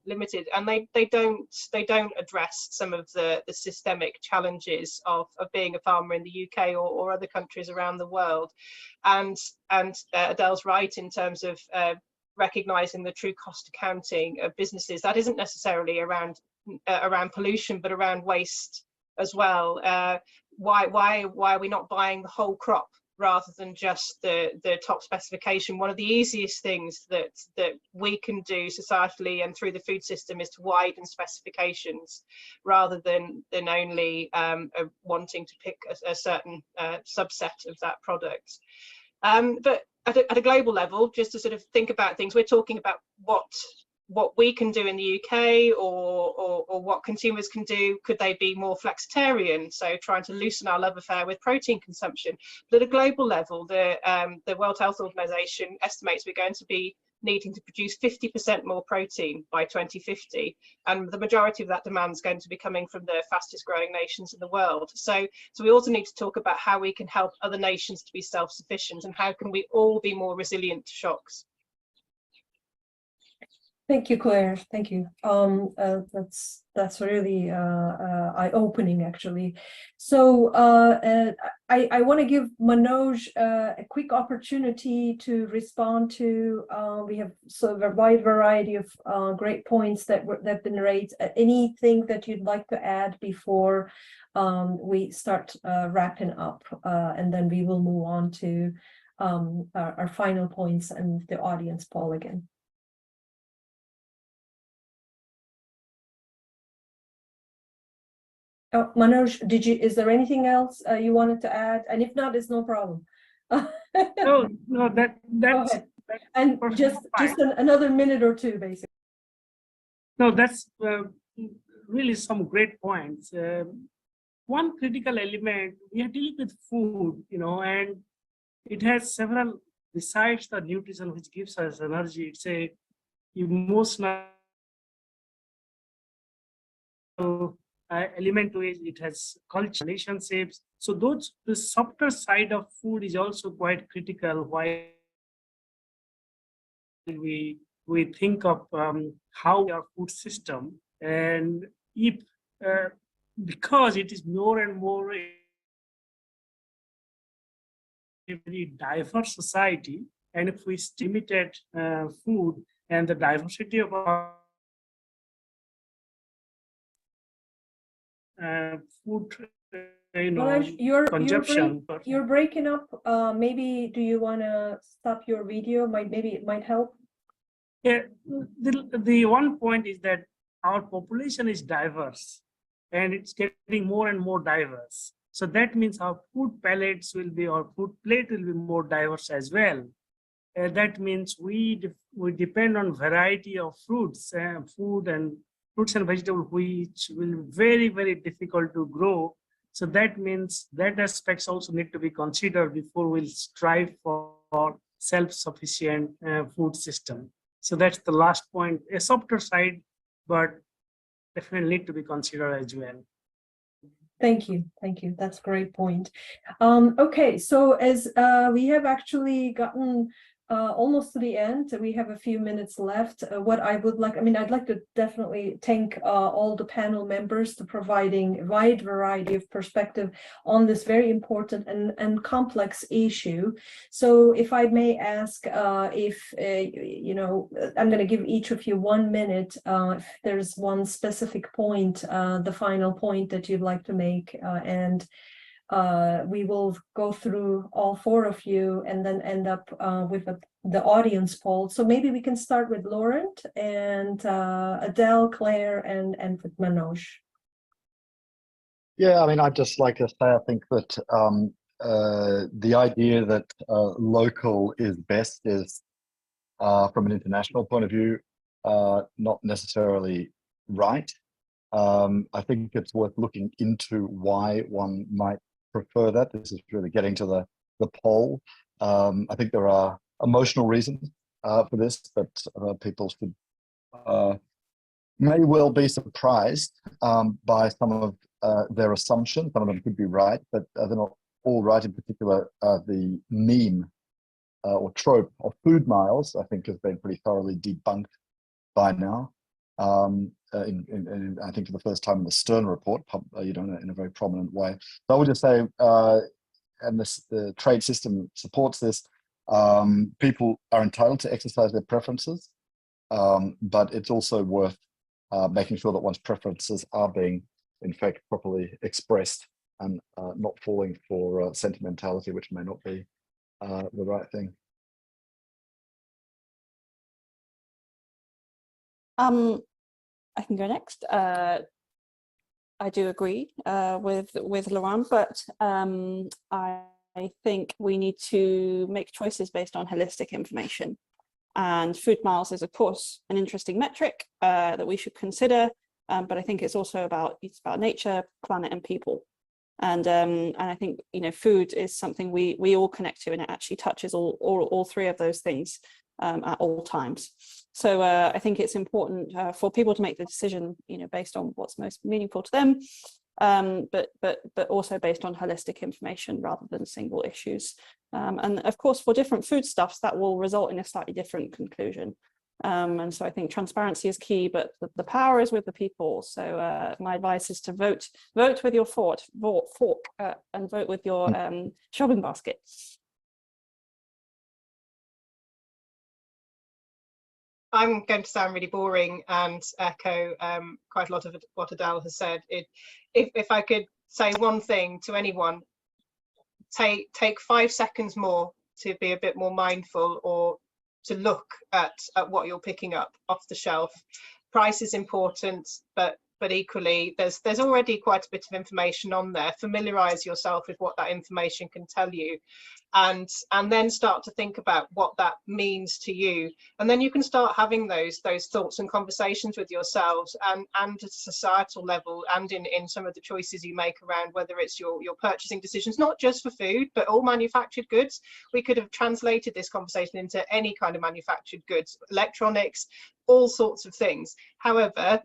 limited, and they don't address some of the systemic challenges of being a farmer in the UK or other countries around the world. And Adele's right in terms of recognizing the true cost accounting of businesses. That isn't necessarily around pollution, but around waste as well. Why are we not buying the whole crop rather than just the top specification? One of the easiest things that we can do societally and through the food system is to widen specifications, rather than only wanting to pick a certain subset of that product. But at a global level, just to sort of think about things, we're talking about what we can do in the UK, or what consumers can do. Could they be more flexitarian, so trying to loosen our love affair with protein consumption? But at a global level, the World Health Organization estimates we're going to be needing to produce 50% more protein by 2050, and the majority of that demand is going to be coming from the fastest growing nations in the world. So we also need to talk about how we can help other nations to be self-sufficient, and how can we all be more resilient to shocks. Thank you, Claire. Thank you. That's really eye-opening, actually. So I want to give Manoj a quick opportunity to respond to. We have sort of a wide variety of great points that have been raised. Anything that you'd like to add before we start wrapping up, and then we will move on to our final points and the audience poll again. Oh, Manoj, is there anything else you wanted to add? And if not, it's no problem. No, that's and just another minute or two, basically. No, that's really some great points. One critical element, we are dealing with food, and it has several, besides the nutrition which gives us energy, it's a emotional element to it. It has culture, relationships. So the softer side of food is also quite critical while we think of how our food system, and if because it is more and more a very diverse society, and if we limited food and the diversity of our food Manoj, consumption. You're breaking up. Maybe do you want to stop your video? Maybe it might help. Yeah, the one point is that our population is diverse, and it's getting more and more diverse. So that means our food palettes will be, our food plate will be more diverse as well. That means we depend on variety of fruits, fruits and vegetables, which will be very, very difficult to grow. So that means that aspects also need to be considered before we'll strive for self-sufficient food system. So that's the last point, a softer side, but definitely need to be considered as well. Thank you. That's a great point. Okay, so as we have actually gotten almost to the end, we have a few minutes left. What I would like, I'd like to definitely thank all the panel members for providing a wide variety of perspective on this very important and complex issue. So if I may ask, I'm going to give each of you 1 minute. If there's one specific point, the final point that you'd like to make, and we will go through all 4 of you and then end up with the audience poll. So maybe we can start with Lorand and Adele, Claire, and with Manoj. Yeah, I'd just like to say, I think that the idea that local is best is, from an international point of view, not necessarily right. I think it's worth looking into why one might prefer that. This is really getting to the poll. I think there are emotional reasons for this, but people should may well be surprised by some of their assumptions. Some of them could be right, but they're not all right. In particular, the meme or trope of food miles, I think, has been pretty thoroughly debunked by now. I think for the first time in the Stern report, in a very prominent way. So I would just say, and the trade system supports this. People are entitled to exercise their preferences, but it's also worth making sure that one's preferences are being, in fact, properly expressed and not falling for sentimentality, which may not be the right thing. I can go next. I do agree with Lorand, but I think we need to make choices based on holistic information. And food miles is, of course, an interesting metric that we should consider, but I think it's also about nature, planet, and people. And I think food is something we all connect to, and it actually touches all three of those things at all times. So I think it's important for people to make the decision, based on what's most meaningful to them, but also based on holistic information rather than single issues. And of course, for different foodstuffs, that will result in a slightly different conclusion. And so I think transparency is key, but the power is with the people. So my advice is to vote with your fork, and vote with your shopping basket. I'm going to sound really boring and echo quite a lot of what Adele has said. If I could say one thing to anyone, take 5 seconds more to be a bit more mindful, or to look at what you're picking up off the shelf. Price is important, but equally there's already quite a bit of information on there. Familiarize yourself with what that information can tell you, and then start to think about what that means to you, and then you can start having those thoughts and conversations with yourselves and at a societal level, and in some of the choices you make around whether it's your purchasing decisions, not just for food but all manufactured goods. We could have translated this conversation into any kind of manufactured goods, electronics, all sorts of things. However,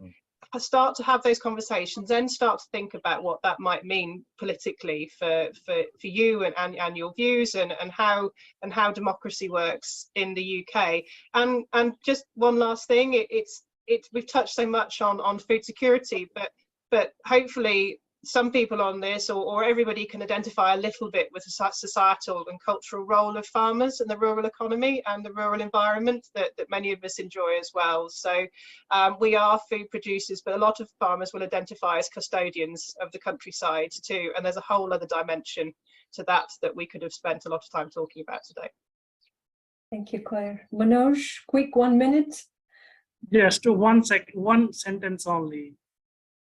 start to have those conversations, then start to think about what that might mean politically for you and your views, and how democracy works in the UK. And just one last thing, we've touched so much on food security, but hopefully some people on this, or everybody, can identify a little bit with the societal and cultural role of farmers and the rural economy and the rural environment that many of us enjoy as well. So we are food producers, but a lot of farmers will identify as custodians of the countryside too. And there's a whole other dimension to that we could have spent a lot of time talking about today. Thank you, Claire. Manoj, quick 1 minute. Yes, to one sentence only.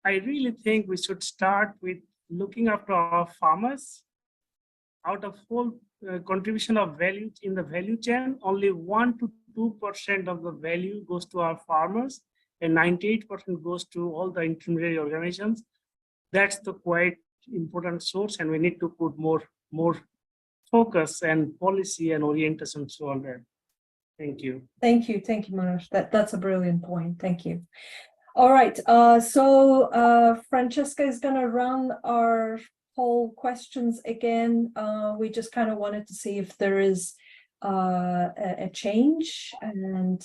I really think we should start with looking after our farmers. Out of whole contribution of value in the value chain, only 1 to 2% of the value goes to our farmers, and 98% goes to all the intermediary organizations. That's the quite important source, and we need to put more focus and policy and orientation on that. Thank you. Thank you, Manoj. That's a brilliant point. Thank you. All right, so Francesca is going to run our poll questions again. We just kind of wanted to see if there is a change, and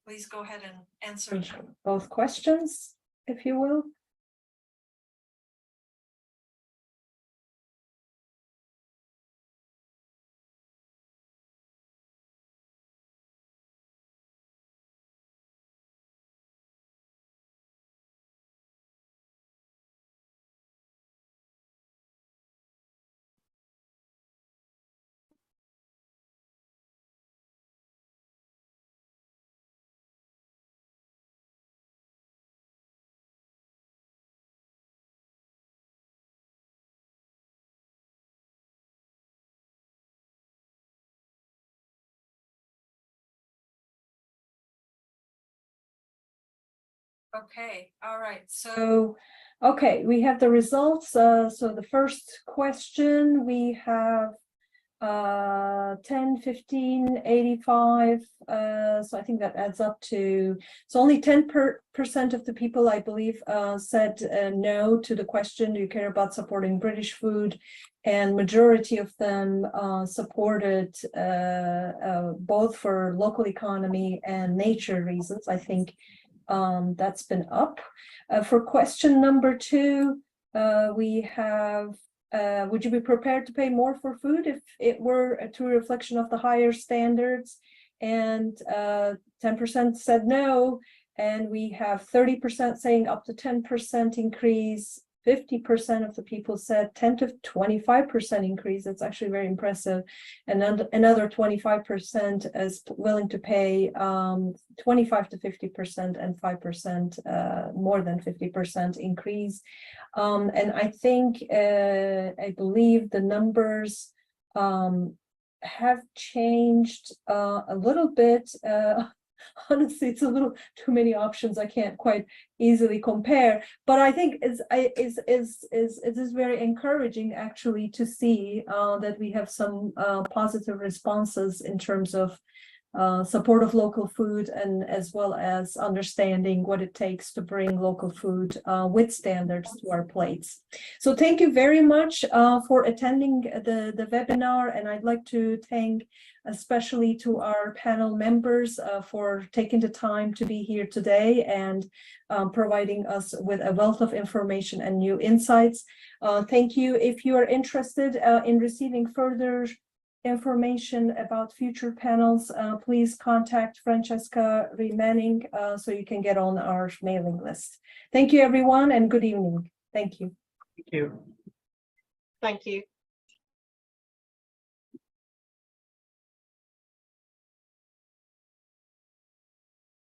please go ahead and answer both questions, if you will. Okay, all right. So, okay, we have the results. So the first question we have 10, 15, 85. So I think that adds up to, so only 10% of the people, I believe, said no to the question, do you care about supporting British food? And majority of them supported both for local economy and nature reasons. I think that's been up. For question number 2, we have, would you be prepared to pay more for food if it were a true reflection of the higher standards? And 10% said no. And we have 30% saying up to 10% increase. 50% of the people said 10 to 25% increase. That's actually very impressive. And another 25% is willing to pay 25 to 50% and 5% more than 50% increase. And I think, I believe the numbers have changed a little bit. Honestly, it's a little too many options. I can't quite easily compare, but I think it is very encouraging actually to see that we have some positive responses in terms of support of local food, and as well as understanding what it takes to bring local food with standards to our plates. So thank you very much for attending the webinar, and I'd like to thank especially to our panel members for taking the time to be here today and providing us with a wealth of information and new insights. Thank you. If you are interested in receiving further information about future panels, please contact Francesca Manning so you can get on our mailing list. Thank you, everyone, and good evening. Thank you. Thank you. Thank you.